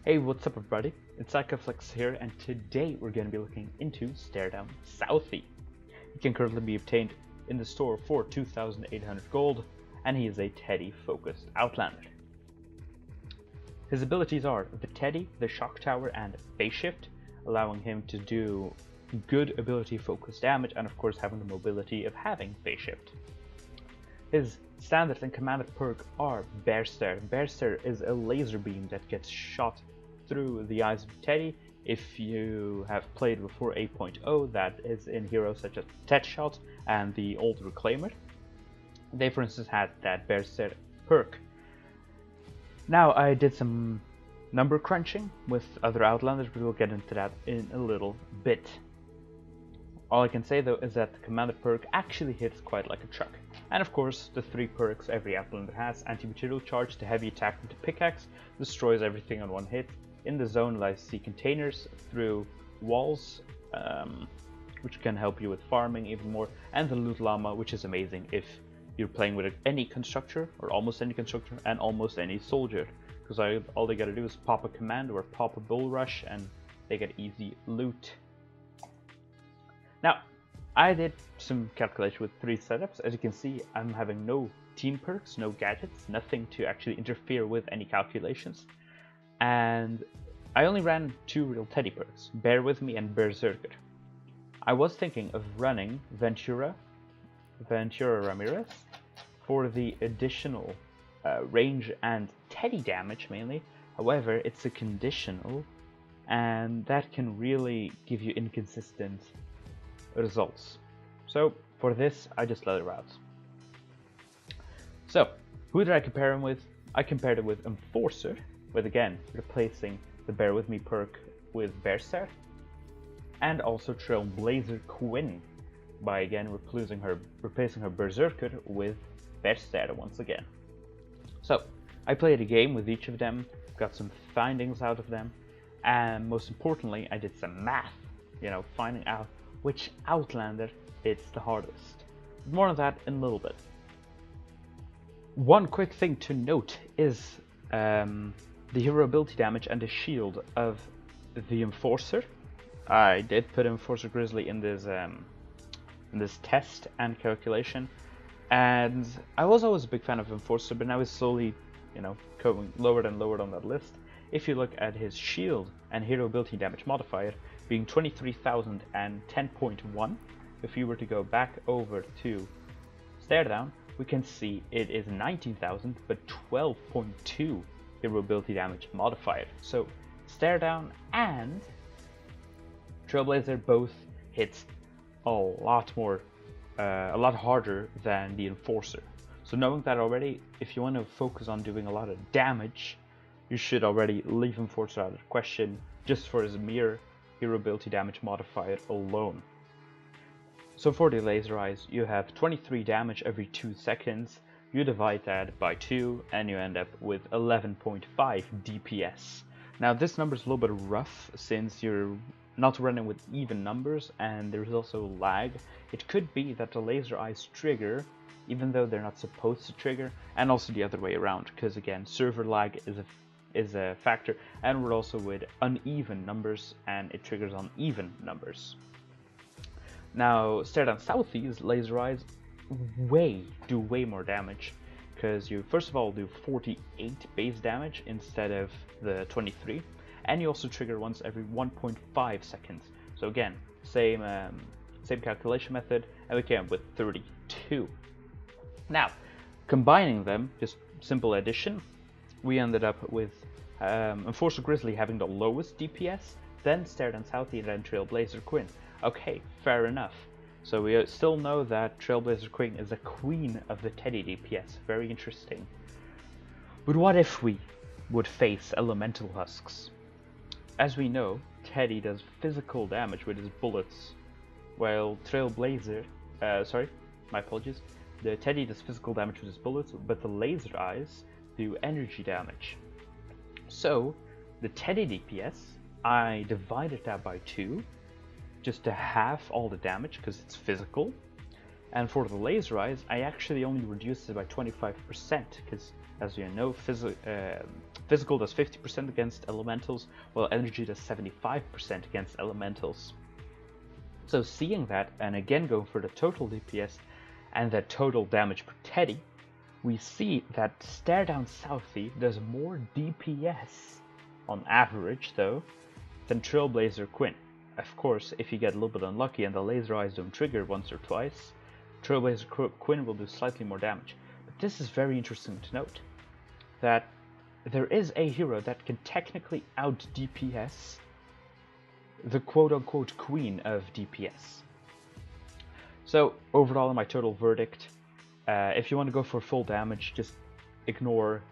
Hey, what's up everybody? It's Psychoflex here, and today we're going to be looking into Staredown Southie. He can currently be obtained in the store for 2,800 gold, and he is a Teddy-focused Outlander. His abilities are the Teddy, the Shock Tower, and Phase Shift, allowing him to do good ability-focused damage, and of course having the mobility of having Phase Shift. His standard and commanded perk are Bear Stare. Bear Stare is a laser beam that gets shot through the eyes of Teddy. If you have played before 8.0, that is in heroes such as Tetshot and the old Reclaimer. They, for instance, had that Bear Stare perk. Now, I did some number crunching with other Outlanders, but we'll get into that in a little bit. All I can say though is that the commanded perk actually hits quite like a truck. And of course, the 3 perks every Outlander has: anti-material charge, the heavy attack with the pickaxe, destroys everything on one hit. In the zone lies see containers through walls, which can help you with farming even more, and the loot llama, which is amazing if you're playing with any constructor, or almost any constructor, and almost any soldier, because all they gotta do is pop a command or pop a bull rush and they get easy loot. Now, I did some calculation with 3 setups. As you can see, I'm having no team perks, no gadgets, nothing to actually interfere with any calculations. And I only ran 2 real Teddy perks, Bear With Me and Berserker. I was thinking of running Ventura Ramirez for the additional range and Teddy damage mainly. However, it's a conditional, and that can really give you inconsistent results. So for this, I just let it out. So who did I compare him with? I compared it with Enforcer, with again replacing the Bear With Me perk with Bear Stare, and also Trailblazer Quinn by again replacing her Berserker with Bear Stare once again. So I played a game with each of them, got some findings out of them, and most importantly, I did some math, finding out which Outlander it's the hardest. More on that in a little bit. One quick thing to note is the hero ability damage and the shield of the Enforcer. I did put Enforcer Grizzly in this test and calculation, and I was always a big fan of Enforcer, but now he's slowly, going lower and lower on that list. If you look at his shield and hero ability damage modifier being 23,000 and 10.1, if you were to go back over to Staredown, we can see it is 19,000 but 12.2 hero ability damage modifier. So Staredown and Trailblazer both hits a lot harder than the Enforcer. So knowing that already, if you want to focus on doing a lot of damage, you should already leave Enforcer out of the question just for his mere hero ability damage modifier alone. So for the laser eyes, you have 23 damage every 2 seconds. You divide that by 2 and you end up with 11.5 DPS. Now this number is a little bit rough since you're not running with even numbers and there's also lag. It could be that the laser eyes trigger even though they're not supposed to trigger, and also the other way around, because again, server lag is a factor, and we're also with uneven numbers and it triggers on even numbers. Now Staredown Southie's laser eyes do way more damage, because you first of all do 48 base damage instead of the 23, and you also trigger once every 1.5 seconds. So again, same calculation method, and we came up with 32. Now, combining them, just simple addition, we ended up with Enforcer Grizzly having the lowest DPS, then Staredown Southie, and then Trailblazer Quinn. Okay, fair enough. So we still know that Trailblazer Quinn is the queen of the Teddy DPS. Very interesting. But what if we would face Elemental Husks? As we know, Teddy does physical damage with his bullets, while Trailblazer, my apologies, the Teddy does physical damage with his bullets, but the laser eyes do energy damage. So the Teddy DPS, I divided that by 2, just to half all the damage because it's physical. And for the laser eyes, I actually only reduced it by 25% because, as you know, Physical does 50% against elementals, while energy does 75% against elementals. So seeing that, and again going for the total DPS and the total damage per teddy, we see that Staredown Southie does more DPS on average though than Trailblazer Quinn. Of course, if you get a little bit unlucky and the laser eyes don't trigger once or twice, Trailblazer Quinn will do slightly more damage. But this is very interesting to note, that there is a hero that can technically out DPS the quote-unquote queen of DPS. So overall, in my total verdict, if you want to go for full damage, just ignore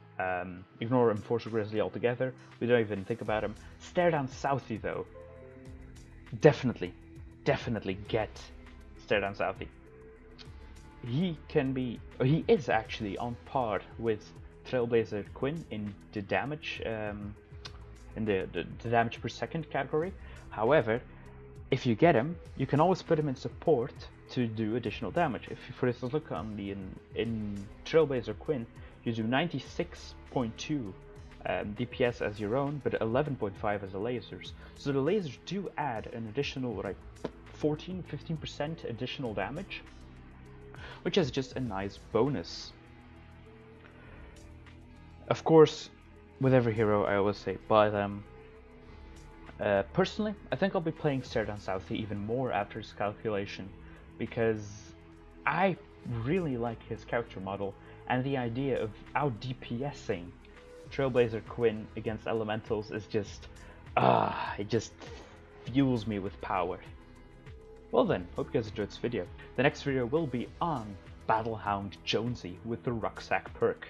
Enforcer Grizzly altogether. We don't even think about him. Staredown Southie though, definitely get Staredown Southie. He is actually on par with Trailblazer Quinn in the damage, in the damage per second category. However, if you get him, you can always put him in support to do additional damage. If you, for instance, look on the in Trailblazer Quinn, you do 96.2 DPS as your own, but 11.5 as the lasers. So the lasers do add an additional like 14-15% additional damage, which is just a nice bonus. Of course, with every hero, I always say buy them. Personally, I think I'll be playing Staredown Southie even more after his calculation, because I really like his character model and the idea of out DPSing Trailblazer Quinn against elementals is just, it just fuels me with power. Well then, hope you guys enjoyed this video. The next video will be on Battlehound Jonesy with the Rucksack perk.